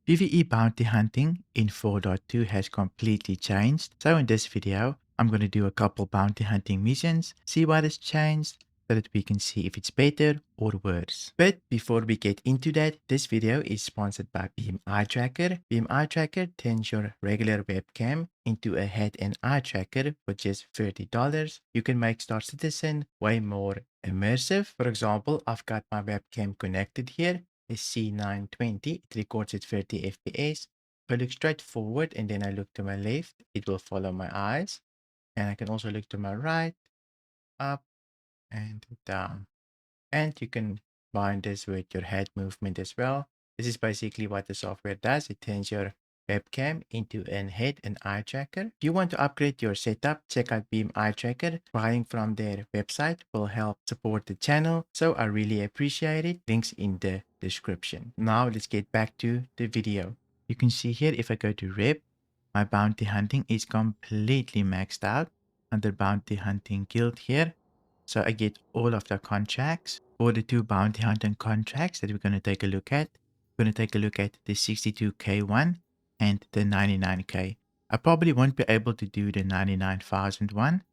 PvE bounty hunting in 4.2 has completely changed, so in this video, I'm going to do a couple bounty hunting missions, see what has changed, so that we can see if it's better or worse. But before we get into that, this video is sponsored by Beam Eye Tracker. Beam Eye Tracker turns your regular webcam into a head and eye tracker for just $30. You can make Star Citizen way more immersive. For example, I've got my webcam connected here. Is C920. It records at 30 FPS. If I look straight forward and then I look to my left, it will follow my eyes. And I can also look to my right, up, and down. And you can bind this with your head movement as well. This is basically what the software does. It turns your webcam into an head and eye tracker. If you want to upgrade your setup, check out Beam Eye Tracker. Buying from their website will help support the channel, so I really appreciate it. Links in the description. Now let's get back to the video. You can see here, if I go to rep, my bounty hunting is completely maxed out under bounty hunting guild here. So I get all of the contracts. For the two bounty hunting contracts that we're going to take a look at, we're going to take a look at the 62k one and the 99k. I probably won't be able to do the 99,000 one,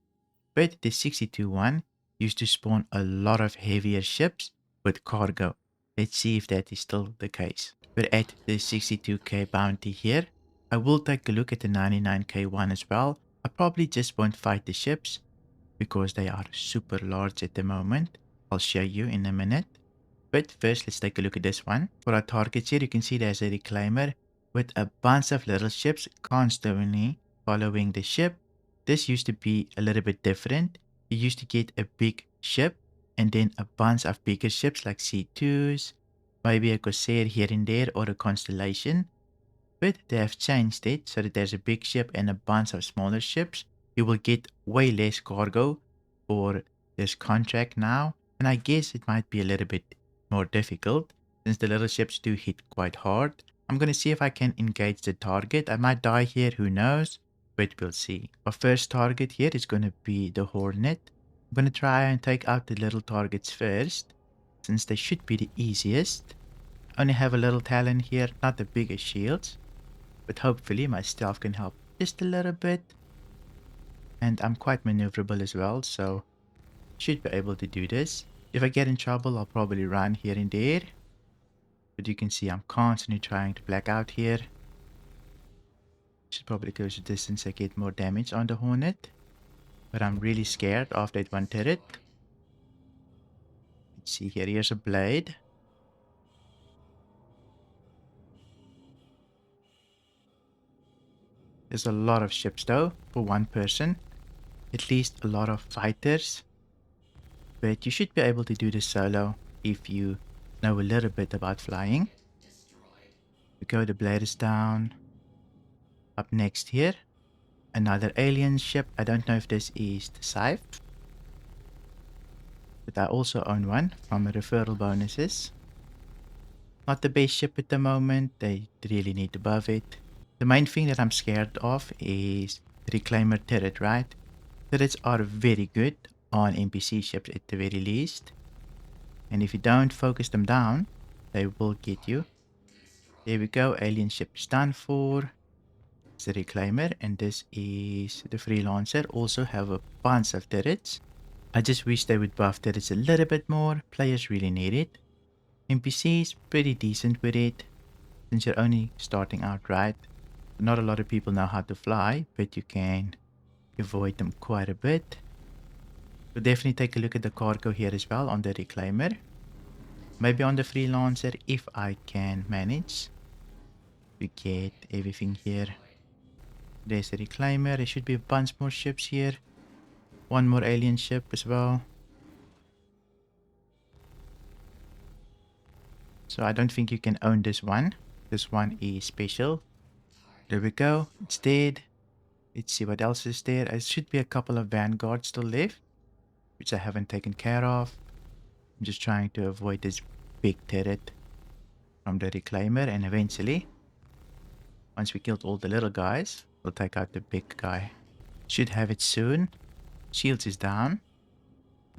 but the 62 one used to spawn a lot of heavier ships with cargo. Let's see if that is still the case. We're at the 62k bounty here. I will take a look at the 99k one as well. I probably just won't fight the ships because they are super large at the moment. I'll show you in a minute. But first, let's take a look at this one. For our targets here, you can see there's a reclaimer with a bunch of little ships constantly following the ship. This used to be a little bit different. You used to get a big ship and then a bunch of bigger ships like C2s, maybe a Corsair here and there or a Constellation. But they have changed it so that there's a big ship and a bunch of smaller ships. You will get way less cargo for this contract now. And I guess it might be a little bit more difficult since the little ships do hit quite hard. I'm going to see if I can engage the target. I might die here, who knows, but we'll see. Our first target here is going to be the Hornet. I'm going to try and take out the little targets first since they should be the easiest. I only have a little talon here, not the biggest shields, but hopefully my stealth can help just a little bit. And I'm quite maneuverable as well, so should be able to do this. If I get in trouble, I'll probably run here and there. But you can see I'm constantly trying to black out here. Should probably go to distance and get more damage on the Hornet. But I'm really scared of that one turret. Let's see here, here's a blade. There's a lot of ships though, for one person. At least a lot of fighters. But you should be able to do this solo if you know a little bit about flying. We go, the blade is down. Up next here, another alien ship. I don't know if this is the Scythe, but I also own one from referral bonuses. Not the best ship at the moment. They really need to buff it. The main thing that I'm scared of is the Reclaimer turret, right? Turrets are very good on NPC ships at the very least. And if you don't focus them down, they will get you. There we go. Alien ship is done for. It's the Reclaimer, and this is the Freelancer. Also have a bunch of turrets. I just wish they would buff turrets a little bit more. Players really need it. NPCs pretty decent with it, since you're only starting out, right? Not a lot of people know how to fly, but you can avoid them quite a bit. We'll definitely take a look at the cargo here as well on the Reclaimer. Maybe on the Freelancer if I can manage to get everything here. There's the Reclaimer. There should be a bunch more ships here. One more alien ship as well. So I don't think you can own this one. This one is special. There we go. It's dead. Let's see what else is there. There should be a couple of vanguards still left, which I haven't taken care of. I'm just trying to avoid this big turret from the Reclaimer, and eventually, once we killed all the little guys, we'll take out the big guy. Should have it soon. Shields is down.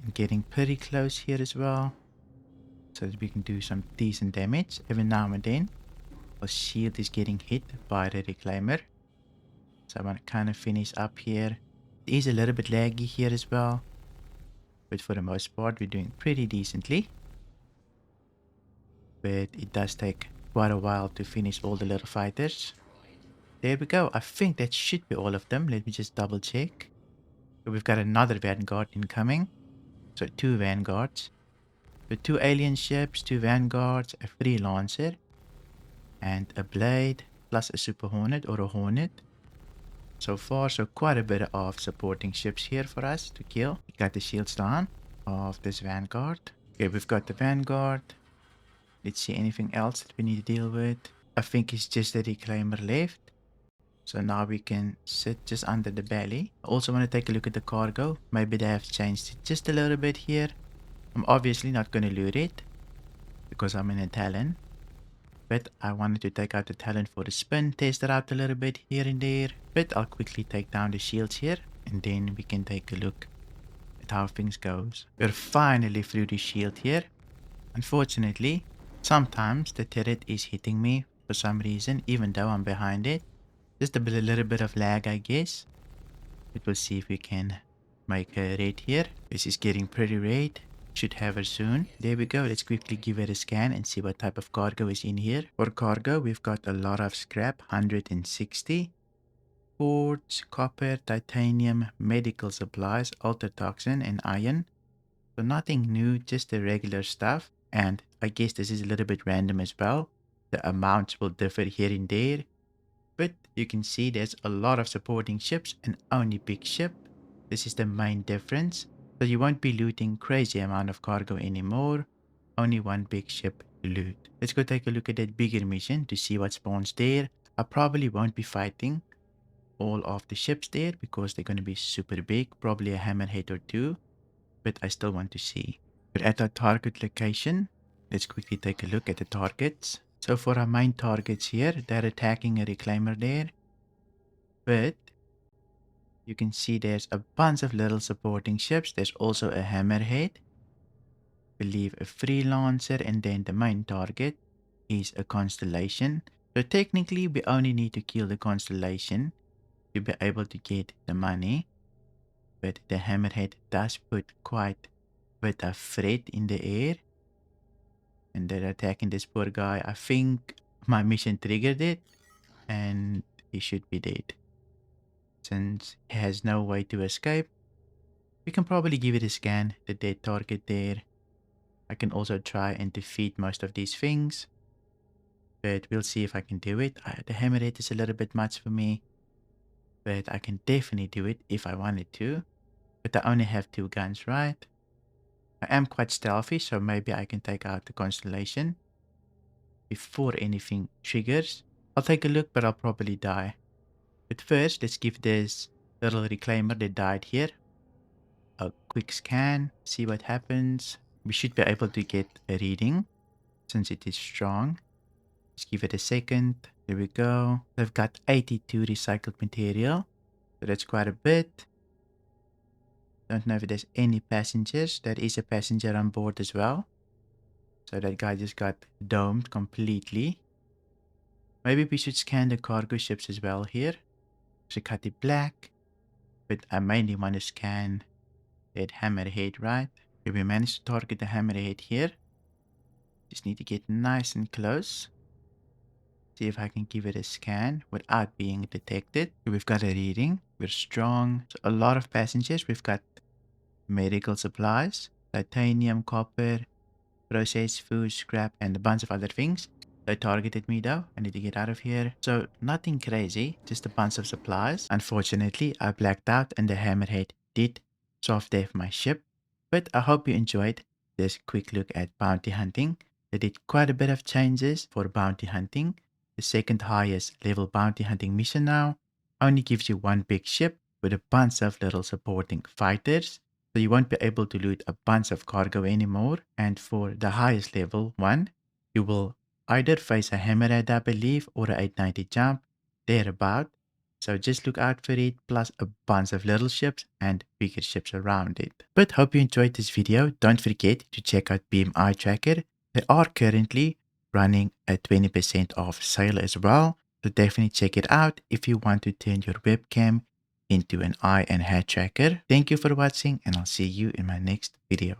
I'm getting pretty close here as well, so that we can do some decent damage every now and then. Our shield is getting hit by the reclaimer. So I want to kind of finish up here. It is a little bit laggy here as well, but for the most part, we're doing pretty decently. But it does take quite a while to finish all the little fighters. There we go. I think that should be all of them. Let me just double check. So we've got another Vanguard incoming. So 2 Vanguards. So 2 alien ships, 2 Vanguards, a free Lancer, and a Blade, plus a Super Hornet or a Hornet. So far, so quite a bit of supporting ships here for us to kill. We got the shields down of this Vanguard. Okay, we've got the Vanguard. Let's see anything else that we need to deal with. I think it's just the Reclaimer left. So now we can sit just under the belly. I also want to take a look at the cargo. Maybe they have changed it just a little bit here. I'm obviously not going to loot it because I'm in a Talon. But I wanted to take out the Talon for the spin, test it out a little bit here and there. But I'll quickly take down the shields here and then we can take a look at how things goes. We're finally through the shield here. Unfortunately, sometimes the turret is hitting me for some reason, even though I'm behind it. Just a little bit of lag, I guess. But we'll see if we can make a raid here. This is getting pretty red. Should have her soon. There we go. Let's quickly give it a scan and see what type of cargo is in here. For cargo, we've got a lot of scrap, 160. Quartz, copper, titanium, medical supplies, ultratoxin, and iron. So nothing new, just the regular stuff. And I guess this is a little bit random as well. The amounts will differ here and there. But you can see there's a lot of supporting ships and only big ship. This is the main difference. So you won't be looting crazy amount of cargo anymore. Only one big ship to loot. Let's go take a look at that bigger mission to see what spawns there. I probably won't be fighting all of the ships there because they're going to be super big. Probably a hammerhead or 2. But I still want to see. We're at our target location. Let's quickly take a look at the targets. So for our main targets here, they're attacking a reclaimer there. But you can see there's a bunch of little supporting ships. There's also a hammerhead. I believe a freelancer, and then the main target is a constellation. So technically we only need to kill the constellation to be able to get the money. But the hammerhead does put quite a bit of threat in the air. And they're attacking this poor guy. I think my mission triggered it. And he should be dead. Since he has no way to escape, we can probably give it a scan, the dead target there. I can also try and defeat most of these things. But we'll see if I can do it. The hammerhead is a little bit much for me. But I can definitely do it if I wanted to. But I only have 2 guns, right? I am quite stealthy, so maybe I can take out the constellation before anything triggers. I'll take a look, but I'll probably die. But first, let's give this little reclaimer that died here a quick scan, see what happens. We should be able to get a reading since it is strong. Let's give it a second. There we go. They've got 82 recycled material. So that's quite a bit. Don't know if there's any passengers. There is a passenger on board as well. So that guy just got domed completely. Maybe we should scan the cargo ships as well here. Shikati Black. But I mainly want to scan that hammerhead, right? Okay, we managed to target the hammerhead here. Just need to get nice and close. See if I can give it a scan without being detected. Okay, we've got a reading. We're strong. So a lot of passengers. We've got medical supplies, titanium, copper, processed food, scrap, and a bunch of other things. They targeted me though. I need to get out of here. So nothing crazy, just a bunch of supplies. Unfortunately, I blacked out and the hammerhead did soft death my ship. But I hope you enjoyed this quick look at bounty hunting. They did quite a bit of changes for bounty hunting. The second highest level bounty hunting mission now only gives you 1 big ship with a bunch of little supporting fighters. So you won't be able to loot a bunch of cargo anymore. And for the highest level one, you will either face a hammerhead, I believe, or a 890 jump, thereabout. So just look out for it, plus a bunch of little ships and bigger ships around it. But hope you enjoyed this video. Don't forget to check out BMI Tracker. There are currently running a 20% off sale as well. So definitely check it out if you want to turn your webcam into an eye and hair tracker. Thank you for watching, and I'll see you in my next video.